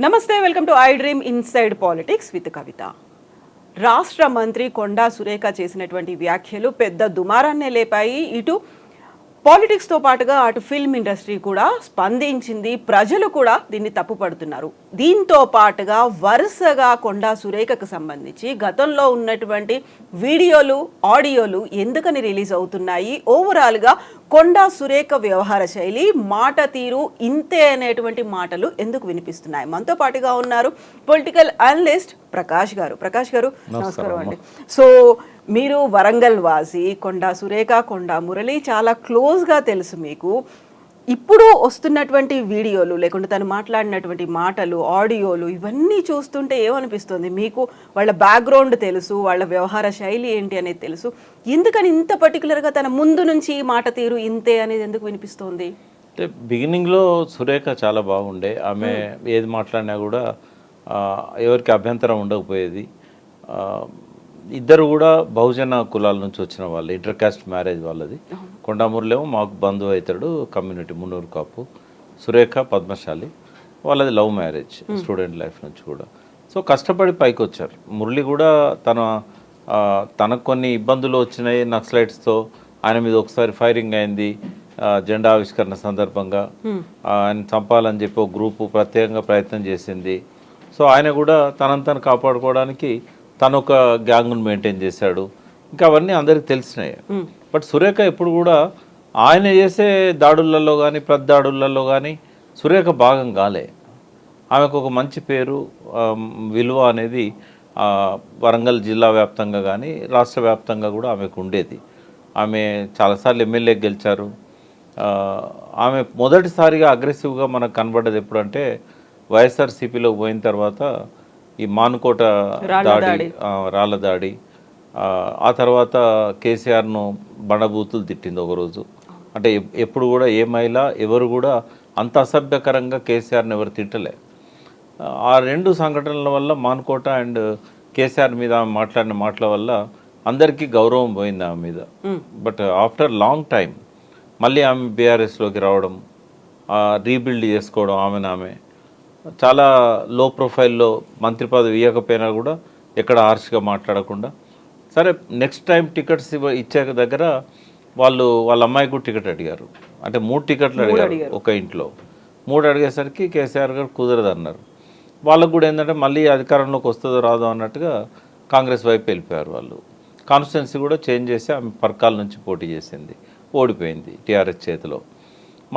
నమస్తే, welcome to I dream inside politics with Kavitha. రాష్ట్ర మంత్రి కొండా సురేఖ చేసినటువంటి వ్యాఖ్యలు పెద్ద దుమారాన్నే లేపాయి. ఇటు పాలిటిక్స్తో పాటుగా అటు ఫిల్మ్ ఇండస్ట్రీ కూడా స్పందించింది. ప్రజలు కూడా దీన్ని తప్పుపడుతున్నారు. దీంతో పాటుగా వరుసగా కొండా సురేఖకు సంబంధించి గతంలో ఉన్నటువంటి వీడియోలు, ఆడియోలు ఎందుకని రిలీజ్ అవుతున్నాయి, ఓవరాల్గా కొండా సురేఖ వ్యవహార శైలి, మాట తీరు ఇంతే అనేటువంటి మాటలు ఎందుకు వినిపిస్తున్నాయి? మనతో పాటుగా ఉన్నారు పొలిటికల్ అనలిస్ట్ ప్రకాష్ గారు. ప్రకాష్ గారు, నమస్కారం అండి. సో మీరు వరంగల్ వాసి, కొండా సురేఖ, కొండా మురళి చాలా క్లోజ్గా తెలుసు మీకు. ఇప్పుడు వస్తున్నటువంటి వీడియోలు లేకుంటే తను మాట్లాడినటువంటి మాటలు, ఆడియోలు ఇవన్నీ చూస్తుంటే ఏమనిపిస్తుంది మీకు? వాళ్ళ బ్యాక్గ్రౌండ్ తెలుసు, వాళ్ళ వ్యవహార శైలి ఏంటి అనేది తెలుసు. ఎందుకని ఇంత పర్టికులర్గా తన ముందు నుంచి మాట తీరు ఇంతే అనేది ఎందుకు వినిపిస్తుంది? అంటే బిగినింగ్లో సురేఖ చాలా బాగుండే. ఆమె ఏది మాట్లాడినా కూడా ఎవరికి అభ్యంతరం ఉండకపోయేది. ఇద్దరు కూడా బహుజన కులాల నుంచి వచ్చిన వాళ్ళు, ఇంటర్ కాస్ట్ మ్యారేజ్ వాళ్ళది. కొండామూరులేమో మాకు బంధువు అవుతాడు, కమ్యూనిటీ మున్నూరు కాపు. సురేఖ పద్మశాలి, వాళ్ళది లవ్ మ్యారేజ్, స్టూడెంట్ లైఫ్ నుంచి కూడా. సో కష్టపడి పైకి వచ్చారు. మురళి కూడా తనకు కొన్ని ఇబ్బందులు వచ్చినాయి నక్సలైట్స్తో. ఆయన మీద ఒకసారి ఫైరింగ్ అయింది జెండా ఆవిష్కరణ సందర్భంగా. ఆయన చంపాలని చెప్పి ఒక గ్రూపు ప్రత్యేకంగా ప్రయత్నం చేసింది. సో ఆయన కూడా తనను కాపాడుకోవడానికి తను ఒక గ్యాంగ్ను మెయింటైన్ చేశాడు. ఇంకా అవన్నీ అందరికి తెలిసినాయి. బట్ సురేఖ ఎప్పుడు కూడా ఆయన చేసే దాడులలో కానీ దాడులలో కానీ సురేఖ భాగం కాలే. ఆమెకు ఒక మంచి పేరు, విలువ అనేది వరంగల్ జిల్లా వ్యాప్తంగా కానీ రాష్ట్ర వ్యాప్తంగా కూడా ఆమెకు ఉండేది. ఆమె చాలాసార్లు ఎమ్మెల్యే గెలిచారు. ఆమె మొదటిసారిగా అగ్రెసివ్గా మనకు కనబడ్డది ఎప్పుడంటే వైఎస్ఆర్సీపీలో పోయిన తర్వాత ఈ మానుకోట దాడి, రాళ్ళ దాడి. ఆ తర్వాత కేసీఆర్ను బండబూతులు తిట్టింది ఒకరోజు. అంటే ఎప్పుడు కూడా ఏ మహిళ ఎవరు కూడా అంత అసభ్యకరంగా కేసీఆర్ని ఎవరు తిట్టలే. ఆ రెండు సంఘటనల వల్ల మానుకోట అండ్ కేసీఆర్ మీద ఆమె మాట్లాడిన మాటల వల్ల అందరికీ గౌరవం పోయింది ఆమె మీద. బట్ ఆఫ్టర్ లాంగ్ టైం మళ్ళీ ఆమె బీఆర్ఎస్లోకి రావడం, రీబిల్డ్ చేసుకోవడం, ఆమె చాలా లో ప్రొఫైల్లో మంత్రి పదవి ఇవ్వకపోయినా కూడా ఎక్కడ హార్ష్గా మాట్లాడకుండా, సరే నెక్స్ట్ టైం టికెట్స్ ఇచ్చే దగ్గర వాళ్ళ అమ్మాయికి కూడా టికెట్ అడిగారు. అంటే 3 టికెట్లు అడిగారు ఒక ఇంట్లో. 3 అడిగేసరికి కేసీఆర్ గారు కుదరదు అన్నారు. వాళ్ళకు కూడా ఏంటంటే మళ్ళీ అధికారంలోకి వస్తుందో రాదో అన్నట్టుగా కాంగ్రెస్ వైపు వెళ్ళిపోయారు. వాళ్ళు కాన్స్టిట్యున్సీ కూడా చేంజ్ చేసి ఆమె పర్కాల నుంచి పోటీ చేసింది, ఓడిపోయింది టీఆర్ఎస్ చేతిలో.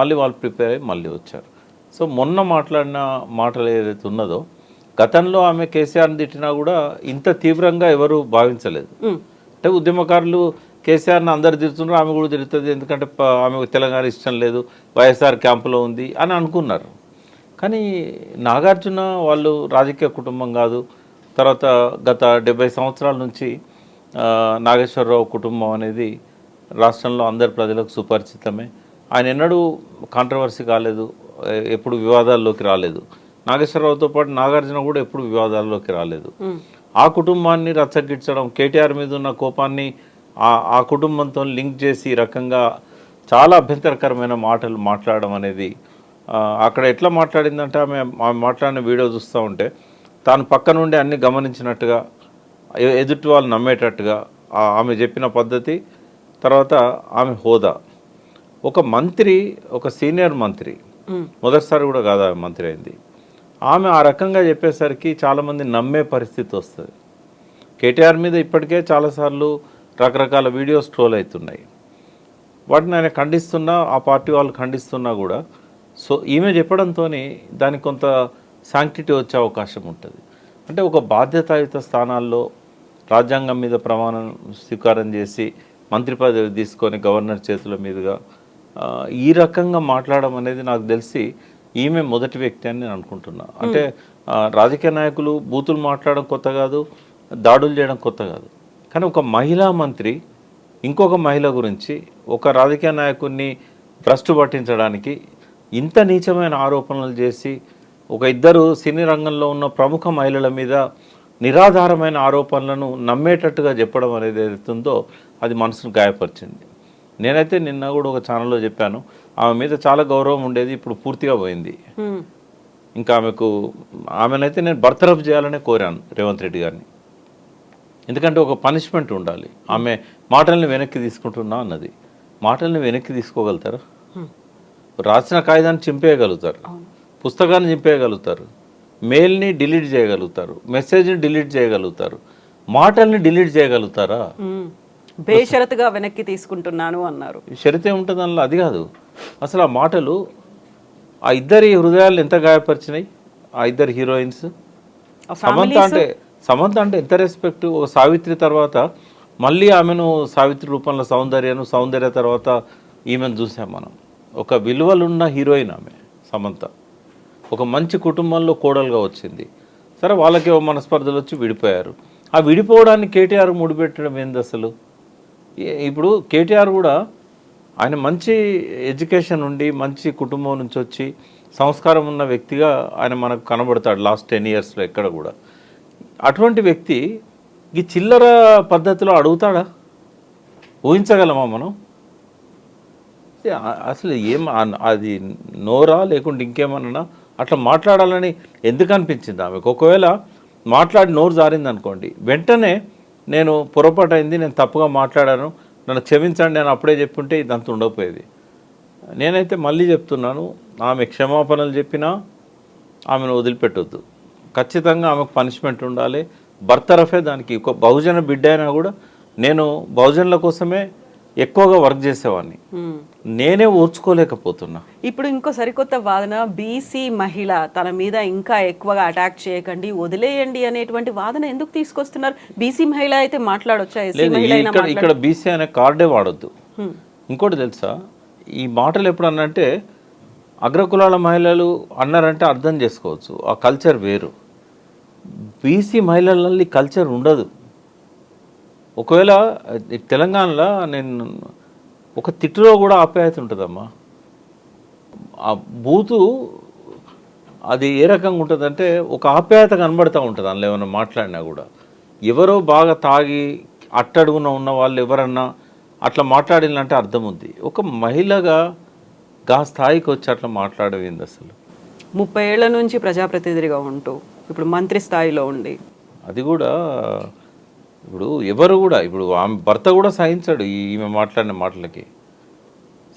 మళ్ళీ వాళ్ళు ప్రిపేర్ అయ్యి మళ్ళీ వచ్చారు. సో మొన్న మాట్లాడిన మాటలు ఏదైతే ఉన్నదో, గతంలో ఆమె కేసీఆర్ని తిట్టినా కూడా ఇంత తీవ్రంగా ఎవరు భావించలేదు. అంటే ఉద్యమకారులు కేసీఆర్ని అందరు తిడుతున్నారు, ఆమె కూడా తిరుగుతుంది, ఎందుకంటే ఆమెకు తెలంగాణ ఇష్టం లేదు, వైఎస్ఆర్ క్యాంపులో ఉంది అని అనుకున్నారు. కానీ నాగార్జున వాళ్ళు రాజకీయ కుటుంబం కాదు. తర్వాత గత 70 సంవత్సరాల నుంచి నాగేశ్వరరావు కుటుంబం అనేది రాష్ట్రంలో అందరి ప్రజలకు సుపరిచితమే. ఆయన ఎన్నడూ కాంట్రవర్సీ కాలేదు, ఎప్పుడు వివాదాల్లోకి రాలేదు. నాగేశ్వరరావుతో పాటు నాగార్జున కూడా ఎప్పుడు వివాదాల్లోకి రాలేదు. ఆ కుటుంబాన్ని రచ్చగిచ్చడం, కేటీఆర్ మీద ఉన్న కోపాన్ని ఆ కుటుంబంతో లింక్ చేసి ఈ రకంగా చాలా అభ్యంతరకరమైన మాటలు మాట్లాడడం అనేది, అక్కడ ఎట్లా మాట్లాడిందంటే ఆమె మాట్లాడిన వీడియో చూస్తూ ఉంటే తాను పక్క నుండి అన్ని గమనించినట్టుగా, ఎదుటి వాళ్ళు నమ్మేటట్టుగా ఆమె చెప్పిన పద్ధతి, తర్వాత ఆమె హోదా. ఒక మంత్రి, ఒక సీనియర్ మంత్రి, మొదటిసారి కూడా కాదు ఆమె మంత్రి అయింది. ఆమె ఆ రకంగా చెప్పేసరికి చాలామంది నమ్మే పరిస్థితి వస్తుంది. కేటీఆర్ మీద ఇప్పటికే చాలాసార్లు రకరకాల వీడియోస్ ట్రోల్ అవుతున్నాయి. వాటిని ఆయన ఖండిస్తున్నా, ఆ పార్టీ వాళ్ళు ఖండిస్తున్నా కూడా సో ఈమె చెప్పడంతో దానికి కొంత శాంక్టిటీ వచ్చే అవకాశం ఉంటుంది. అంటే ఒక బాధ్యతాయుత స్థానాల్లో రాజ్యాంగం మీద ప్రమాణం స్వీకారం చేసి మంత్రి పదవి తీసుకొని గవర్నర్ చేతుల మీదుగా ఈ రకంగా మాట్లాడడం అనేది నాకు తెలిసి ఈమె మొదటి వ్యక్తి అని నేను అనుకుంటున్నా. అంటే రాజకీయ నాయకులు బూతులు మాట్లాడడం కొత్త కాదు, దాడులు చేయడం కొత్త కాదు. కానీ ఒక మహిళా మంత్రి ఇంకొక మహిళ గురించి, ఒక రాజకీయ నాయకుడిని భ్రష్టు పట్టించడానికి ఇంత నీచమైన ఆరోపణలు చేసి, ఒక ఇద్దరు సినీ రంగంలో ఉన్న ప్రముఖ మహిళల మీద నిరాధారమైన ఆరోపణలను నమ్మేటట్టుగా చెప్పడం అనేది ఏదైతుందో అది మనసును గాయపరిచింది. నేనైతే నిన్న కూడా ఒక ఛానల్లో చెప్పాను, ఆమె మీద చాలా గౌరవం ఉండేది, ఇప్పుడు పూర్తిగా పోయింది. ఇంకా ఆమెనైతే నేను బర్తరఫ్ చేయాలనే కోరాను రేవంత్ రెడ్డి గారిని. ఎందుకంటే ఒక పనిష్మెంట్ ఉండాలి. ఆమె మాటల్ని వెనక్కి తీసుకుంటున్నా అన్నది. మాటల్ని వెనక్కి తీసుకోగలుగుతారా? రాసిన కాగితాన్ని చింపేయగలుగుతారు, పుస్తకాన్ని చింపేయగలుగుతారు, మెయిల్ని డిలీట్ చేయగలుగుతారు, మెసేజ్ని డిలీట్ చేయగలుగుతారు, మాటల్ని డిలీట్ చేయగలుగుతారా? బేషరతుగా వెనక్కి తీసుకుంటున్నాను అన్నారు. షరతే ఉంటుంది అందులో. అది కాదు అసలు. ఆ మాటలు ఆ ఇద్దరి హృదయాలు ఎంత గాయపరిచినాయి. ఆ ఇద్దరు హీరోయిన్స్. సమంత అంటే ఎంత రెస్పెక్ట్. ఒక సావిత్రి తర్వాత మళ్ళీ ఆమెను సావిత్రి రూపంలో సౌందర్య తర్వాత ఈమెను చూసాం మనం. ఒక విలువలున్న హీరోయిన్ ఆమె సమంత. ఒక మంచి కుటుంబంలో కోడలుగా వచ్చింది. సరే, వాళ్ళకే మనస్పర్ధలు వచ్చి విడిపోయారు. ఆ విడిపోవడాన్ని కేటీఆర్ ముడిపెట్టడం ఏంది అసలు? ఇప్పుడు కేటీఆర్ కూడా ఆయన మంచి ఎడ్యుకేషన్ ఉండి మంచి కుటుంబం నుంచి వచ్చి సంస్కారం ఉన్న వ్యక్తిగా ఆయన మనకు కనబడతాడు లాస్ట్ 10 yearsలో ఎక్కడ కూడా. అటువంటి వ్యక్తి ఈ చిల్లర పద్ధతిలో అడుగుతాడా? ఊహించగలమా మనం? అసలు అది నోరా లేకుంటే ఇంకేమన్నా అట్లా మాట్లాడాలని ఎందుకు అనిపించింది ఆమెకు? ఒకవేళ మాట్లాడి నోరు జారింది అనుకోండి, వెంటనే నేను పొరపాటు అయింది, నేను తప్పుగా మాట్లాడాను, నన్ను క్షమించండి అని అప్పుడే చెప్పుంటే ఇదంతా ఉండకపోయేది. నేనైతే మళ్ళీ చెప్తున్నాను, ఆమె క్షమాపణలు చెప్పినా ఆమెను వదిలిపెట్టొద్దు. ఖచ్చితంగా ఆమెకు పనిష్మెంట్ ఉండాలి. బర్తరఫే దానికి. ఒక బహుజన బిడ్డ అయినా కూడా నేను బహుజనుల కోసమే ఎక్కువగా వర్క్ చేసేవాడిని. నేనే ఓర్చుకోలేకపోతున్నా. ఇప్పుడు ఇంకో సరికొత్త వాదన, బీసీ మహిళ తన మీద ఇంకా ఎక్కువగా అటాక్ చేయకండి, వదిలేయండి అనేటువంటి వాదన ఎందుకు తీసుకొస్తున్నారు? బీసీ మహిళ అయితే మాట్లాడొచ్చా? ఇక్కడ బీసీ అనే కార్డే వాడొద్దు. ఇంకోటి తెలుసా, ఈ మాటలు ఎప్పుడన్నంటే అగ్రకులాల మహిళలు అన్నారంటే అర్థం చేసుకోవచ్చు, ఆ కల్చర్ వేరు. బీసీ మహిళలలో కల్చర్ ఉండదు. ఒకవేళ తెలంగాణలో నేను ఒక తిట్టులో కూడా ఆప్యాయత ఉంటుందమ్మా. ఆ బూతు అది ఏ రకంగా ఉంటుందంటే ఒక ఆప్యాయత కనబడుతూ ఉంటుంది అందులో ఏమైనా మాట్లాడినా కూడా. ఎవరో బాగా తాగి అట్టడుగున ఉన్న వాళ్ళు ఎవరన్నా అట్లా మాట్లాడినంటే అర్థం ఉంది. ఒక మహిళగా గా స్థాయికి వచ్చి అట్లా మాట్లాడేది అసలు. 30 ఏళ్ల నుంచి ప్రజాప్రతినిధిగా ఉంటూ ఇప్పుడు మంత్రి స్థాయిలో ఉండి అది కూడా ఇప్పుడు ఎవరు కూడా ఇప్పుడు ఆమె భర్త కూడా సహించాడు ఈమె మాట్లాడిన మాటలకి.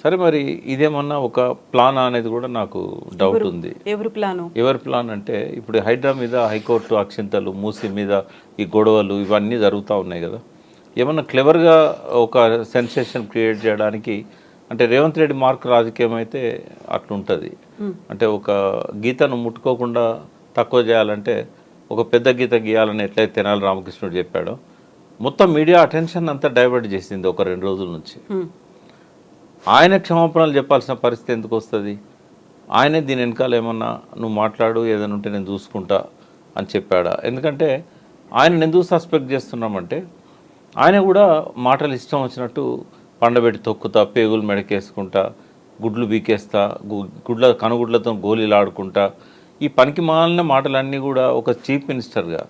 సరే, మరి ఇదేమన్నా ఒక ప్లాన్ అనేది కూడా నాకు డౌట్ ఉంది. ఎవరి ప్లాన్ అంటే ఇప్పుడు హైడ్రా మీద హైకోర్టు అక్షింతలు, మూసి మీద ఈ గొడవలు ఇవన్నీ జరుగుతూ ఉన్నాయి కదా. ఏమన్నా క్లెవర్గా ఒక సెన్సేషన్ క్రియేట్ చేయడానికి, అంటే రేవంత్ రెడ్డి మార్క్ రాజకీయం అయితే అట్లుంటుంది. అంటే ఒక గీతను ముట్టుకోకుండా తక్కువ చేయాలంటే ఒక పెద్ద గీత గీయాలని ఎట్లయితే తెనాలి రామకృష్ణుడు చెప్పాడో, మొత్తం మీడియా అటెన్షన్ అంతా డైవర్ట్ చేసింది ఒక 2 రోజుల నుంచి. ఆయన క్షమాపణలు చెప్పాల్సిన పరిస్థితి ఎందుకు వస్తుంది? ఆయనే దీని వెనకాల ఏమన్నా నువ్వు మాట్లాడు, ఏదైనా ఉంటే నేను చూసుకుంటా అని చెప్పాడా? ఎందుకంటే ఆయన ఎందుకు సస్పెక్ట్ చేస్తున్నామంటే ఆయన కూడా మాటలు ఇష్టం వచ్చినట్టు పండబెట్టి తొక్కుతా, పేగులు మెడకేసుకుంటా, గుడ్లు బీకేస్తా, కనుగుడ్లతో గోళీలు ఆడుకుంటా, ఈ పనికి మాలిన మాటలన్నీ కూడా ఒక చీఫ్ మినిస్టర్గా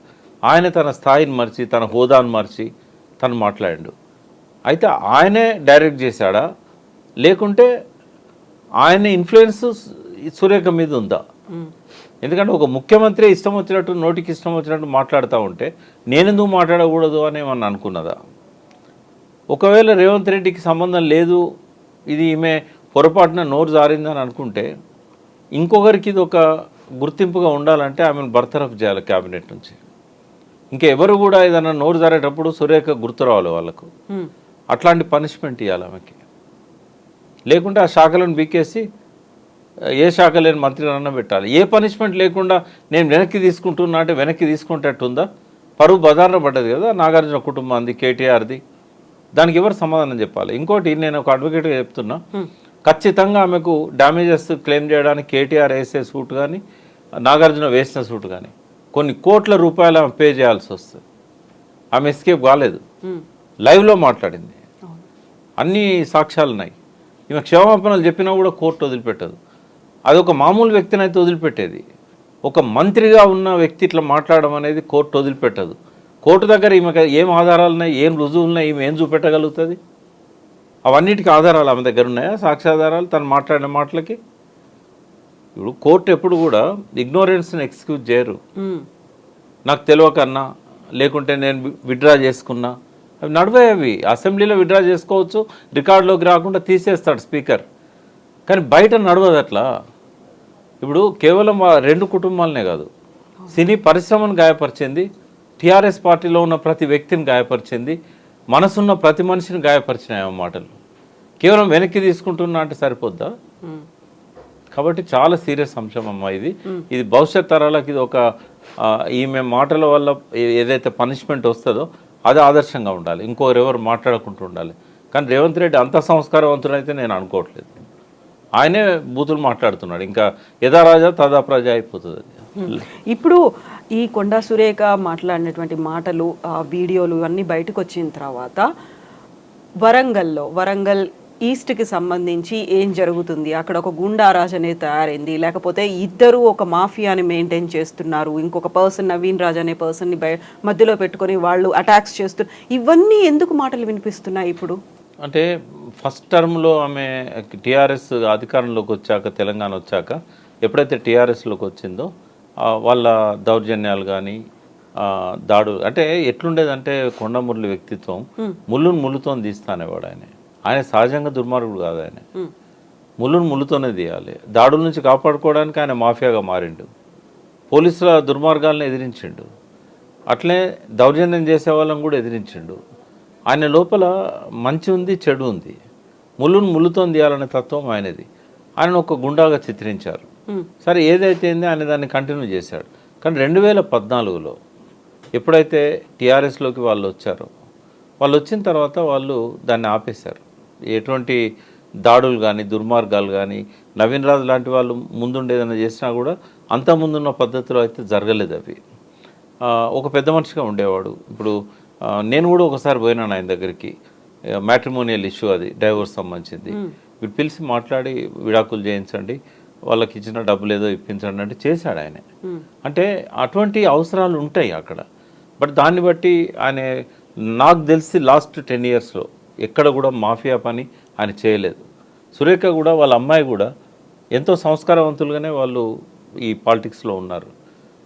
ఆయన తన స్థాయిని మర్చి, తన హోదాను మర్చి తను మాట్లాడాడు. అయితే ఆయనే డైరెక్ట్ చేశాడా, లేకుంటే ఆయన ఇన్ఫ్లుయెన్స్ సురేఖ మీద ఉందా? ఎందుకంటే ఒక ముఖ్యమంత్రి ఇష్టం వచ్చినట్టు, నోటికి ఇష్టం వచ్చినట్టు మాట్లాడుతూ ఉంటే నేనెందుకు మాట్లాడకూడదు అని ఏమన్నా అనుకున్నదా? ఒకవేళ రేవంత్ రెడ్డికి సంబంధం లేదు, ఇది ఈమె పొరపాటున నోరు జారిందని అనుకుంటే ఇంకొకరికి ఇది ఒక గుర్తింపుగా ఉండాలంటే ఆమెను బర్తరఫ్ చేయాలి క్యాబినెట్ నుంచి. ఇంకా ఎవరు కూడా ఏదైనా నోరు జారేటప్పుడు సురేఖ గుర్తు రావాలి వాళ్ళకు. అట్లాంటి పనిష్మెంట్ ఇవ్వాలి ఆమెకి. లేకుంటే ఆ శాఖలను బీకేసి ఏ శాఖ లేని మంత్రినన్నా పెట్టాలి. ఏ పనిష్మెంట్ లేకుండా నేను వెనక్కి తీసుకుంటున్నా అంటే వెనక్కి తీసుకుంటట్టుందా? పరువు బజార్లో పడ్డది కదా నాగార్జున కుటుంబాన్ని, కేటీఆర్ది. దానికి ఎవరు సమాధానం చెప్పాలి? ఇంకోటి నేను ఒక అడ్వకేట్గా చెప్తున్నా, ఖచ్చితంగా ఆమెకు డ్యామేజెస్ క్లెయిమ్ చేయడానికి కేటీఆర్ వేసే సూట్ కానీ నాగార్జున వేసిన సూట్ కానీ కొన్ని కోట్ల రూపాయలు ఆమె పే చేయాల్సి వస్తుంది. ఆమె ఎస్కేప్ కాలేదు, లైవ్లో మాట్లాడింది, అన్ని సాక్ష్యాలు ఉన్నాయి. ఈమె క్షమాపణలు చెప్పినా కూడా కోర్టు వదిలిపెట్టదు. అది ఒక మామూలు వ్యక్తిని అయితే వదిలిపెట్టేది, ఒక మంత్రిగా ఉన్న వ్యక్తి ఇట్లా మాట్లాడడం అనేది కోర్టు వదిలిపెట్టదు. కోర్టు దగ్గర ఈమె ఏం ఆధారాలు ఉన్నాయి, ఏం రుజువులు ఉన్నాయి, ఈమె ఏం చూపెట్టగలుగుతుంది? అవన్నిటికీ ఆధారాలు ఆమె దగ్గర ఉన్నాయా? సాక్ష్యాధారాలు తను మాట్లాడిన మాటలకి? ఇప్పుడు కోర్టు ఎప్పుడు కూడా ఇగ్నోరెన్స్ని ఎక్స్క్యూజ్ చేయరు. మ్మ్. నాకు తెలియకన్నా లేకుంటే నేను విత్డ్రా చేసుకున్నా అవి నడవే. అవి అసెంబ్లీలో విత్డ్రా చేసుకోవచ్చు, రికార్డులోకి రాకుండా తీసేస్తాడు స్పీకర్, కానీ బయట నడవదు అట్లా. ఇప్పుడు కేవలం ఆ 2 కుటుంబాలనే కాదు, సినీ పరిశ్రమను గాయపరిచింది, టీఆర్ఎస్ పార్టీలో ఉన్న ప్రతి వ్యక్తిని గాయపరిచింది, మనసున్న ప్రతి మనిషిని గాయపరిచినాయి ఆ మాటలు. కేవలం వెనక్కి తీసుకుంటున్నా అంటే సరిపోద్దా? మ్మ్. కాబట్టి చాలా సీరియస్ అంశం అమ్మా ఇది. ఇది భవిష్యత్ తరాలకు ఇది ఒక ఈమె మాటల వల్ల ఏదైతే పనిష్మెంట్ వస్తుందో అది ఆదర్శంగా ఉండాలి, ఇంకోరెవరు మాట్లాడకుండా ఉండాలి. కానీ రేవంత్ రెడ్డి అంత సంస్కారవంతుడైతే నేను అనుకోవట్లేదు. ఆయనే బూతులు మాట్లాడుతున్నాడు, ఇంకా యథా రాజా తదా ప్రజ అయిపోతుంది అది. ఇప్పుడు ఈ కొండా సురేఖ మాట్లాడినటువంటి మాటలు, ఆ వీడియోలు అన్నీ బయటకు వచ్చిన తర్వాత వరంగల్ ఈస్ట్కి సంబంధించి ఏం జరుగుతుంది, అక్కడ ఒక గుండారాజ్ అనేది తయారైంది, లేకపోతే ఇద్దరు ఒక మాఫియాని మెయింటైన్ చేస్తున్నారు, ఇంకొక పర్సన్ నవీన్ రాజ్ అనే పర్సన్ని మధ్యలో పెట్టుకొని వాళ్ళు అటాక్స్ చేస్తున్నారు, ఇవన్నీ ఎందుకు మాటలు వినిపిస్తున్నాయి ఇప్పుడు? అంటే ఫస్ట్ టర్మ్లో ఆమె టీఆర్ఎస్ అధికారంలోకి వచ్చాక, తెలంగాణ వచ్చాక ఎప్పుడైతే టీఆర్ఎస్లోకి వచ్చిందో వాళ్ళ దౌర్జన్యాలు కానీ దాడు అంటే ఎట్లుండేదంటే కొండమురళి వ్యక్తిత్వం ముళ్ళును ముళ్ళుతో తీస్తానేవాడు. ఆయన సహజంగా దుర్మార్గుడు కాదు. ఆయన ముళ్ళును ముళ్ళుతోనే తీయాలి. దాడుల నుంచి కాపాడుకోవడానికి ఆయన మాఫియాగా మారిండు, పోలీసుల దుర్మార్గాలను ఎదిరించిండు, అట్లే దౌర్జన్యం చేసే వాళ్ళని కూడా ఎదిరించిండు. ఆయన లోపల మంచి ఉంది, చెడు ఉంది. ముళ్ళును ముళ్ళుతో తీయాలనే తత్వం ఆయనది. ఆయన ఒక గుండాగా చిత్రించారు. సరే ఏదైతే ఆయన దాన్ని కంటిన్యూ చేశాడు. కానీ 2014లో ఎప్పుడైతే టీఆర్ఎస్లోకి వాళ్ళు వచ్చారో, వాళ్ళు వచ్చిన తర్వాత వాళ్ళు దాన్ని ఆపేశారు. ఎటువంటి దాడులు కానీ దుర్మార్గాలు కానీ నవీన్ రాజ్ లాంటి వాళ్ళు ముందుండేదన్నా చేసినా కూడా అంత ముందున్న పద్ధతిలో అయితే జరగలేదు అవి. ఒక పెద్ద మనిషిగా ఉండేవాడు. ఇప్పుడు నేను కూడా ఒకసారి పోయినాను ఆయన దగ్గరికి, మ్యాట్రిమోనియల్ ఇష్యూ, అది డైవోర్స్ సంబంధించింది. వీడు పిలిచి మాట్లాడి విడాకులు చేయించండి, వాళ్ళకి ఇచ్చిన డబ్బులు ఏదో ఇప్పించండి అంటే చేశాడు ఆయన. అంటే అటువంటి అవసరాలు ఉంటాయి అక్కడ. బట్ దాన్ని బట్టి ఆయన, నాకు తెలిసి లాస్ట్ 10 ఇయర్స్లో ఎక్కడ కూడా మాఫియా పని ఆయన చేయలేదు. సురేఖ కూడా వాళ్ళ అమ్మాయి కూడా ఎంతో సంస్కారవంతులుగానే వాళ్ళు ఈ పాలిటిక్స్లో ఉన్నారు.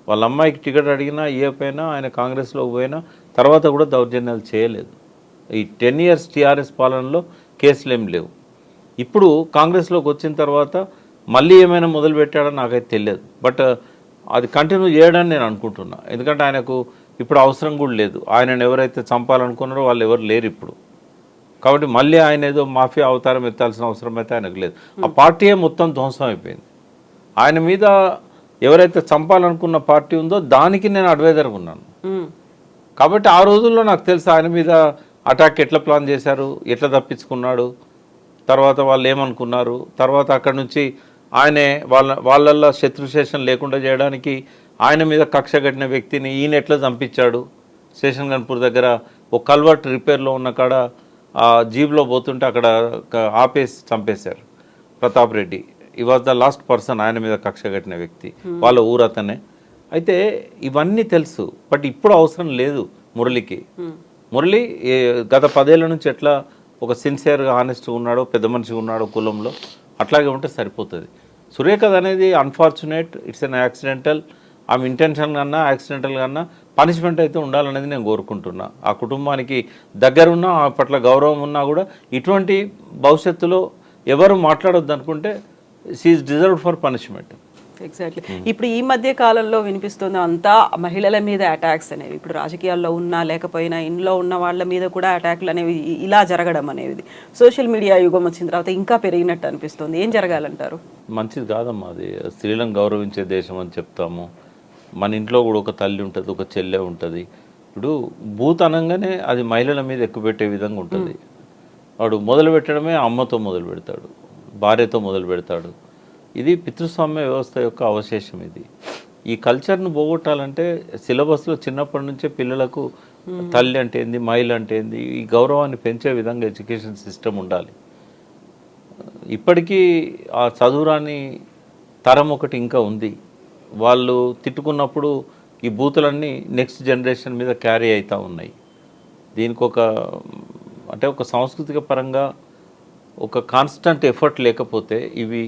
వాళ్ళ అమ్మాయికి టికెట్ అడిగినా ఇవ్వకపోయినా ఆయన కాంగ్రెస్లో పోయినా తర్వాత కూడా దౌర్జన్యాలు చేయలేదు. ఈ 10 ఇయర్స్ టీఆర్ఎస్ పాలనలో కేసులు ఏం లేవు. ఇప్పుడు కాంగ్రెస్లోకి వచ్చిన తర్వాత మళ్ళీ ఏమైనా మొదలు పెట్టాడో నాకైతే తెలియదు. బట్ అది కంటిన్యూ చేయడాన్ని నేను అనుకుంటున్నా. ఎందుకంటే ఆయనకు ఇప్పుడు అవసరం కూడా లేదు. ఆయనను ఎవరైతే చంపాలనుకున్నారో వాళ్ళు ఎవరు లేరు ఇప్పుడు. కాబట్టి మళ్ళీ ఆయన ఏదో మాఫియా అవతారం ఎత్తాల్సిన అవసరం అయితే ఆయనకు లేదు. ఆ పార్టీయే మొత్తం ధ్వంసం అయిపోయింది. ఆయన మీద ఎవరైతే చంపాలనుకున్న పార్టీ ఉందో దానికి నేను అడ్వైజర్గా ఉన్నాను. కాబట్టి ఆ రోజుల్లో నాకు తెలుసు ఆయన మీద అటాక్ ఎట్లా ప్లాన్ చేశారు, ఎట్లా తప్పించుకున్నాడు, తర్వాత వాళ్ళు ఏమనుకున్నారు, తర్వాత అక్కడ నుంచి ఆయనే వాళ్ళల్లో శత్రుశేషం లేకుండా చేయడానికి ఆయన మీద కక్ష కట్టిన వ్యక్తిని ఈయన ఎట్లా చంపించాడు. స్టేషన్ గన్పూర్ దగ్గర ఒక కల్వర్ట్ రిపేర్లో ఉన్న కాడ జీబ్లో పోతుంటే అక్కడ ఆపేసి చంపేశారు ప్రతాప్ రెడ్డి. ఈ వాజ్ ద లాస్ట్ పర్సన్ ఆయన మీద కక్ష కట్టిన వ్యక్తి, వాళ్ళ ఊరు అతనే. అయితే ఇవన్నీ తెలుసు. బట్ ఇప్పుడు అవసరం లేదు మురళికి. మురళి గత 10 ఏళ్ల నుంచి ఎట్లా ఒక సిన్సియర్గా హానెస్ట్గా ఉన్నాడో, పెద్ద మనిషిగా ఉన్నాడో కులంలో, అట్లాగే ఉంటే సరిపోతుంది. సురేఖ అనేది అన్ఫార్చునేట్, ఇట్స్ అన్ యాక్సిడెంటల్. ఆమె ఇంటెన్షన్ కన్నా యాక్సిడెంటల్ కన్నా పనిష్మెంట్ అయితే ఉండాలనేది నేను కోరుకుంటున్నా. ఆ కుటుంబానికి దగ్గరున్నా, ఆ పట్ల గౌరవం ఉన్నా కూడా ఇటువంటి భవిష్యత్తులో ఎవరు మాట్లాడొద్దు అనుకుంటే she's deserved for punishment. Exactly. ఇప్పుడు ఈ మధ్య కాలంలో వినిపిస్తుంది అంతా మహిళల మీద అటాక్స్ అనేవి. ఇప్పుడు రాజకీయాల్లో ఉన్నా లేకపోయినా ఇంట్లో ఉన్న వాళ్ళ మీద కూడా అటాక్లు అనేవి ఇలా జరగడం అనేది సోషల్ మీడియా యుగం వచ్చిన తర్వాత ఇంకా పెరిగినట్టు అనిపిస్తుంది. ఏం జరగాలంటారు? మంచిది కాదమ్మా అది. స్త్రీలను గౌరవించే దేశం అని చెప్తాము. మన ఇంట్లో కూడా ఒక తల్లి ఉంటుంది, ఒక చెల్లె ఉంటుంది. ఇప్పుడు బూత్ అనగానే అది మహిళల మీద ఎక్కువ పెట్టే విధంగా ఉంటుంది. వాడు మొదలు పెట్టడమే అమ్మతో మొదలు పెడతాడు, భార్యతో మొదలు పెడతాడు. ఇది పితృస్వామ్య వ్యవస్థ యొక్క అవశేషం. ఇది ఈ కల్చర్ను పోగొట్టాలంటే సిలబస్లో చిన్నప్పటి నుంచే పిల్లలకు తల్లి అంటే ఏంది, మహిళ అంటే ఏంది, ఈ గౌరవాన్ని పెంచే విధంగా ఎడ్యుకేషన్ సిస్టమ్ ఉండాలి. ఇప్పటికీ ఆ చదువురాని తరం ఒకటి ఇంకా ఉంది. వాళ్ళు తిట్టుకున్నప్పుడు ఈ బూతులన్నీ నెక్స్ట్ జనరేషన్ మీద క్యారీ అవుతూ ఉన్నాయి. దీనికి ఒక సాంస్కృతిక పరంగా ఒక కాన్స్టంట్ ఎఫర్ట్ లేకపోతే ఇవి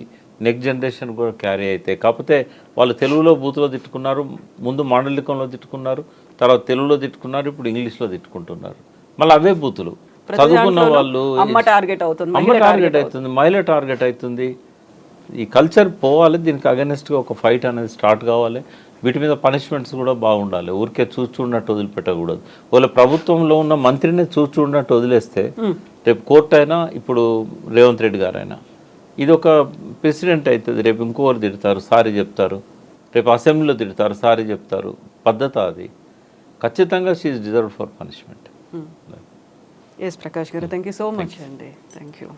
నెక్స్ట్ జనరేషన్ కూడా క్యారీ అయితే, కాకపోతే వాళ్ళు తెలుగులో బూతులో తిట్టుకున్నారు, ముందు మాండలికంలో తిట్టుకున్నారు, తర్వాత తెలుగులో తిట్టుకున్నారు, ఇప్పుడు ఇంగ్లీష్లో తిట్టుకుంటున్నారు. మళ్ళీ అవే బూతులు. చదువుకున్న వాళ్ళు అమ్మ టార్గెట్ అవుతుంది, అమ్మ టార్గెట్ అవుతుంది, మహిళ టార్గెట్ అవుతుంది. ఈ కల్చర్ పోవాలి, దీనికి అగెనెస్ట్గా ఒక ఫైట్ అనేది స్టార్ట్ కావాలి. వీటి మీద పనిష్మెంట్స్ కూడా బాగుండాలి. ఊరికే చూచున్నట్టు వదిలిపెట్టకూడదు. వాళ్ళ ప్రభుత్వంలో ఉన్న మంత్రిని చూచున్నట్టు వదిలేస్తే రేపు కోర్టు అయినా, ఇప్పుడు రేవంత్ రెడ్డి గారైనా, ఇది ఒక ప్రెసిడెంట్ అవుతుంది. రేపు ఇంకొకరు తిడతారు, సారీ చెప్తారు. రేపు అసెంబ్లీలో తిడతారు, సారీ చెప్తారు. పద్ధత అది. ఖచ్చితంగా she is deserved for punishment. S Prakash గారు, థ్యాంక్ యూ సో మచ్ అండి. Thank you.